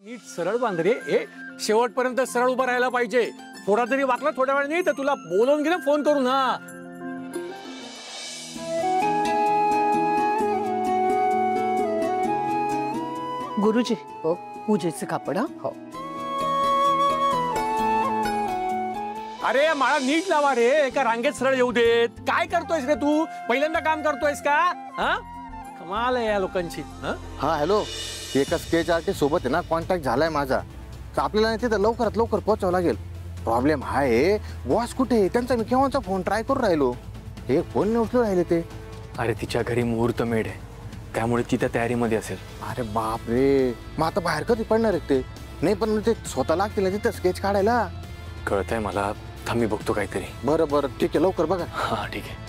नीट सरळ बांध रे. ए शेवटपर्यंत सरळ उभा राहायला पाहिजे. थोडा जरी वाकला थोड्या वेळ नाही तर तुला बोलवून घे ना फोन करून. हा गुरुजी पूजेचे कापड. हो अरे माळा नीट लावा रे. एका रांगेत सरळ येऊ देत. काय करतोयस रे तू? पहिल्यांदा काम करतोयस का? हा कमाल आहे या लोकांची. हा हॅलो, एका स्केच आर्टिस्ट सोबत आहे ना कॉन्टॅक्ट झालाय माझा. तर आपल्याला तिथं लवकरात लवकर पोहोचावं लागेल. प्रॉब्लेम हा आहे बॉस कुठे आहे त्यांचा. मी केव्हाचा फोन ट्राय करून राहिलो, हे फोन नाही उचलून राहिले ते. अरे तिच्या घरी मुहूर्त मेढ आहे त्यामुळे ती त्या तयारीमध्ये असेल. अरे बाप रे, मग आता बाहेर कधी पडणार आहेत ते? नाही पण ते स्वतः लागतील ना तिथं स्केच काढायला. कळतंय मला. थांब मी बघतो काहीतरी. बरं बरं ठीक आहे, लवकर बघा. हा ठीक आहे.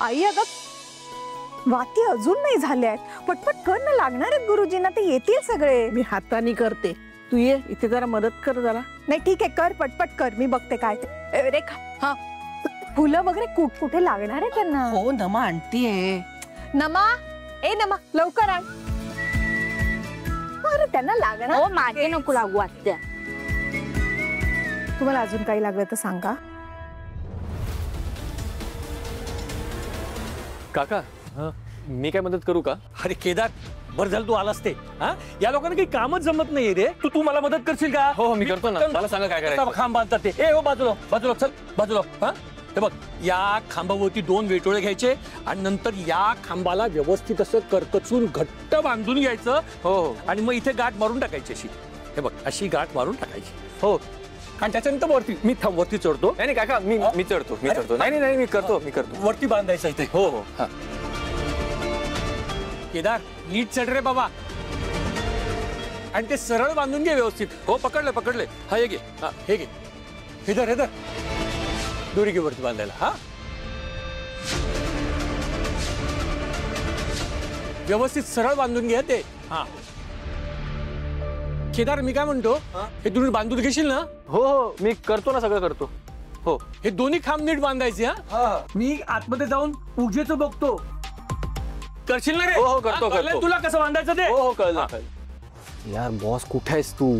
आई अगं वाती अजून नाही झाल्या आहेत. पटपट कर ना, लागणार आहेत गुरुजींना, ते येतील सगळे. मी हाताने करते, तू ये इथे जरा मदत कर जरा. नाही ठीक आहे, कर पटपट कर, मी बघते काय ते. रेखा हा फुलं वगैरे कुठे लागणार आहे त्यांना? हो नमा आणतीये. नमा ए नमा लवकर आण. अरे त्यांना लागणार. हो मागे नको लागू आत्या. तुम्हाला अजून काही लागलं तर सांगा. काका मी काय मदत करू का? अरे केदार बरं झालं तू आलास ते. हा या लोकांना काही कामच जमत नाहीये रे. तू मला मदत करशील का? हो मी करतो ना. मला सांगा काय करायचं. खांब बांधतात ते. ए हो बाजूला बाजूला चल बाजूला. हा हे बघ, या खांबावरती 2 वेटोळे घ्यायचे आणि नंतर या खांबाला व्यवस्थित असं करकचून घट्ट बांधून घ्यायचं. हो आणि मग इथे गाठ मारून टाकायची अशी. हे बघ अशी गाठ मारून टाकायची. हो आणि त्याच्यानंतर वरती मी वरती चढतो. नाही काका मी चढतो. नाही मी करतो. वरती बांधायचं इथे. हो हो हा. केदार नीट चढ रे बाबा. आणि ते सरळ बांधून घे व्यवस्थित. हो पकडले. हा हे घे. हा हे घे. हे दोरी घे वरती बांधायला. हा व्यवस्थित सरळ बांधून घे ते. हा केदार मी काय म्हणतो, हे तुम्ही बांधून घेशील ना? हो मी करतो ना, सगळं करतो. हो हे दोन्ही खांब नीट बांधायचे. हा मी आतमध्ये जाऊन पूजेचं बघतो. करशील ना रे? हो करतो. तुला कसं बांधायचं ते? हो कळलं. यार बॉस कुठे आहेस तू?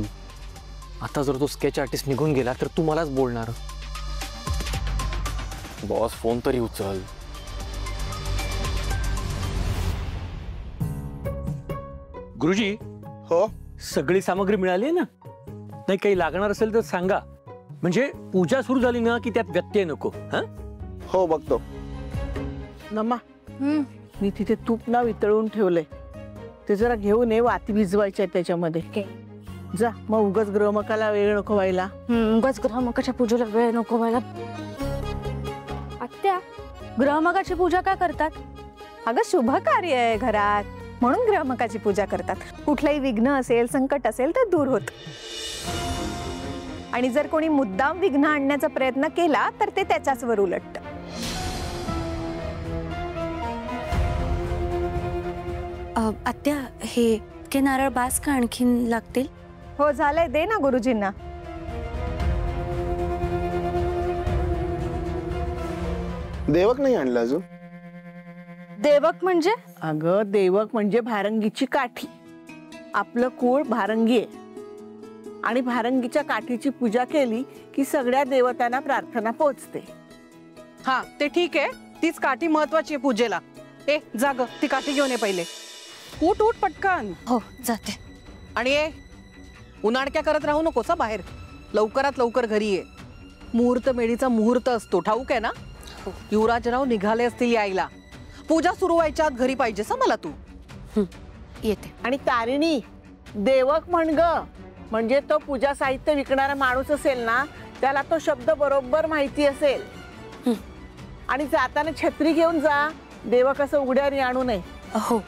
आता जर तो स्केच आर्टिस्ट निघून गेला तर तू मलाच बोलणार. बॉस फोन तरी उचल. गुरुजी हो सगळी सामग्री मिळाली ना? नाही काही लागणार असेल तर सांगा. म्हणजे पूजा सुरू झाली ना की त्यात व्यत्यय नको. हा हो बघतो. नमा मी तिथे तूप ना वितळून ठेवलंय, ते जरा घेऊन ये. वाती भिजवायच्या त्याच्यामध्ये. जा मग उगाच ग्रहमकाला वेळ नको व्हायला. उगाच ग्रहमकाच्या पूजेला वेळ नको व्हायला. आत्या ग्रहमकाची पूजा का करतात? अगं शुभ कार्य आहे घरात म्हणून ग्रहमकाची पूजा करतात. कुठलाही विघ्न असेल संकट असेल तर दूर होत. आणि जर कोणी मुद्दाम विघ्न आणण्याचा प्रयत्न केला तर ते त्याच्याच वर उलटतं. आत्या हे नारळ बास का आणखीन लागतील? हो झालंय, दे ना गुरुजींना. देवक नाही आणलं अजून. देवक म्हणजे? अगं देवक म्हणजे भारंगीची काठी. आपलं कुळ भारंगी आहे आणि भारंगीच्या काठीची पूजा केली की सगळ्या देवतांना प्रार्थना पोचते. हा ते ठीक आहे, तीच काठी महत्वाची आहे पूजेला. ए जाग, ती काठी घेऊन ये पहिले. उठ पटकन. हो जाते. आणि ए उन्हाळक्या करत राहू नकोस बाहेर. लवकरात लवकर घरी ये. मुहूर्त मेढीचा मुहूर्त असतो, ठाऊक आहे ना? युवराजराव निघाले असतील यायला. पूजा सुरू व्हायच्या आत घरी पाहिजेस मला तू. येते. आणि तारिणी देवक म्हण ग, म्हणजे तो पूजा साहित्य विकणारा माणूस असेल ना त्याला तो शब्द बरोबर माहिती असेल. आणि जाताना छत्री घेऊन जा. देवक असं उघड्याने आणू नये. हो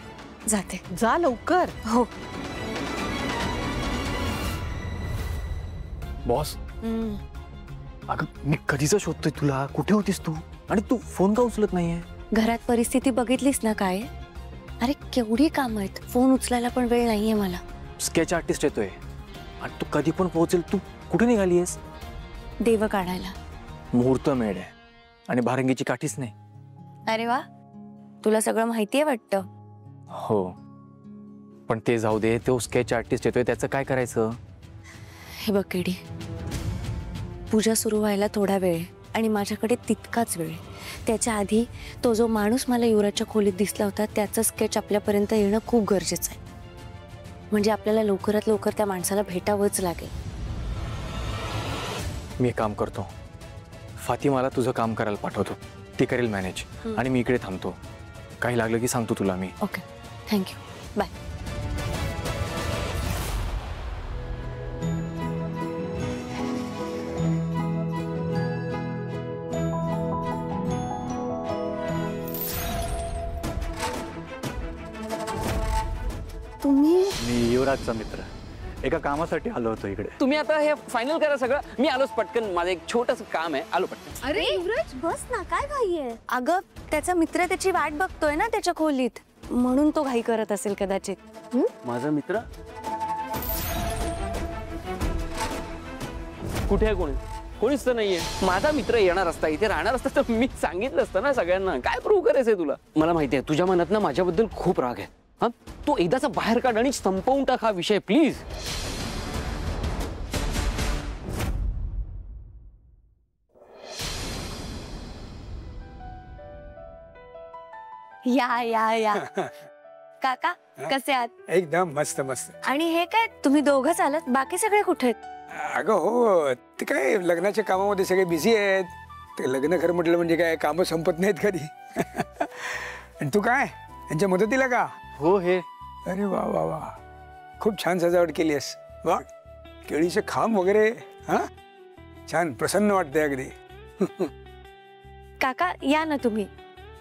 जाते. जा लवकर. हो. बॉस अगं मी कधीच शोधतोय तुला. कुठे होतीस तू? आणि तू फोन का उचलत नाहीये? घरात परिस्थिती बघितलीस ना काय? अरे केवढी काम आहेत, फोन उचलायला पण वेळ नाहीये मला. स्केच आर्टिस्ट येतोय आणि तू कधी पण पोहोचेल. तू कुठे निघालीयस? देव काढायला. मुहूर्त मेढ आहे आणि भारंगीची काठीच नाही. अरे वा, तुला सगळं माहितीये वाटतं. हो, पण ते जाऊ दे. तो स्केच आर्टिस्ट येतोय, त्याचं काय करायचं? हे बघ केडी, पूजा सुरू व्हायला थोडा वेळ आहे आणि माझ्याकडे तितकाच वेळ आहे. त्याच्या आधी तो जो माणूस मला युवराजच्या खोलीत दिसला होता त्याचं स्केच आपल्यापर्यंत येणं खूप गरजेचं आहे. म्हणजे आपल्याला लवकरात लवकर त्या माणसाला भेटावंच लागेल. मी एक काम करतो, फातिमाला तुझं काम करायला पाठवतो. ती करेल मॅनेज आणि मी इकडे थांबतो. काही लागलं की सांगतो तुला मी. Okay, thank you, bye. तुम्ही मी युवराजचा मित्र, एका कामासाठी आलो होतो इकडे. तुम्ही आता हे फायनल करा सगळं. मी आलोच पटकन, माझं एक छोटस काम आहे, आलो पटकन. अरे युवराज बस ना, काय घाई आहे? अगं त्याचा मित्र त्याची वाट बघतोय ना त्याच्या खोलीत, म्हणून तो घाई करत असेल कदाचित. माझा मित्र कुठे आहे? कोणीच तर नाहीये. माझा मित्र येणार असता, इथे राहणार असता तर मी सांगितलं असतं ना सगळ्यांना. काय प्रूव्ह करायचंय तुला? मला माहिती आहे तुझ्या मनात ना माझ्याबद्दल खूप राग आहे. हा, तो एकदाचा बाहेर काढ आणि संपवून टाक हा विषय प्लीज. या या या काका कसे आहात? एकदम मस्त मस्त. आणि हे काय तुम्ही दोघंच आलात, बाकी सगळे कुठे आहेत? अगं हो, ते काय लग्नाच्या कामामध्ये सगळे बिझी आहेत. ते लग्न खरं म्हटलं म्हणजे काय कामं संपत नाहीत कधी. आणि तू काय यांच्या मदतीला का? हो, हे अरे वा वा वा, खूप छान सजावट केली आहेस. वा, केळीचे खांब वगैरे. हा, छान, प्रसन्न वाटतंय अगदी. काका या ना तुम्ही.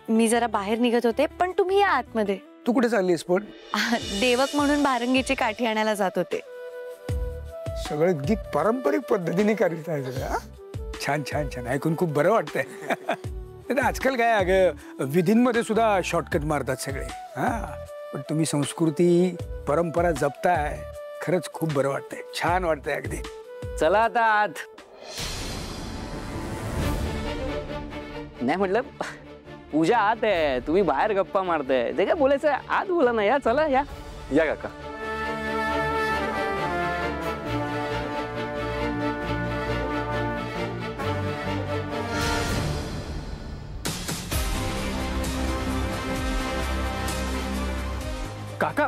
मी जरा बाहेर निघत होते, पण तुम्ही या आतमध्ये. तू कुठे चाललीस पण? देवक म्हणून भारंगीची काठी आणायला जात होते. सगळं अगदी पारंपरिक पद्धतीने करीत आहे सगळं. हा? छान छान छान, ऐकून खूप बरं वाटतंय. आजकाल काय अगं विधींमध्ये सुद्धा शॉर्टकट मारतात सगळे. हा, पण तुम्ही संस्कृती परंपरा जपताय, खरंच खूप बरं वाटतंय. छान वाटतंय अगदी. चला आता आत. नाही म्हटलं पूजा आत आहे, तुम्ही बाहेर गप्पा मारताय. जे काय बोलायचं आत बोला ना. या चला, या या काका. काका,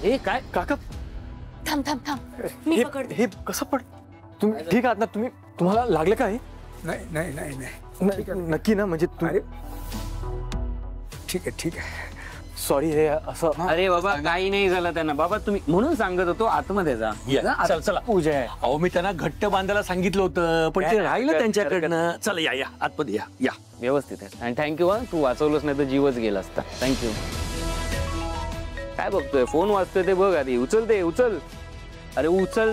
हे काय? काका थांब थांब थांब, मी पकडते. हे कसं पड? तुम्ही ठीक आहात ना? तुम्हाला लागलं काय? नाही नाही नाही नाही, नक्की ना? म्हणजे अरे ठीक आहे ठीक आहे. सॉरी, हे असं. अरे बाबा काही नाही झालं त्यांना. बाबा तुम्ही म्हणून सांगत होतो आतमध्ये जा. चल चला, पूजा आहे. अहो मी त्यांना घट्ट बांधायला सांगितलं होतं, पण ते राहिलं त्यांच्याकडनं. चला या या आतमध्ये या या. व्यवस्थित आहे. आणि थँक्यू. हा, तू वाचवलंच नाही तर जीवच गेला असता. थँक्यू. काय बघतोय? फोन वाजतोय ते बघ आधी. उचल ते, उचल. अरे उचल.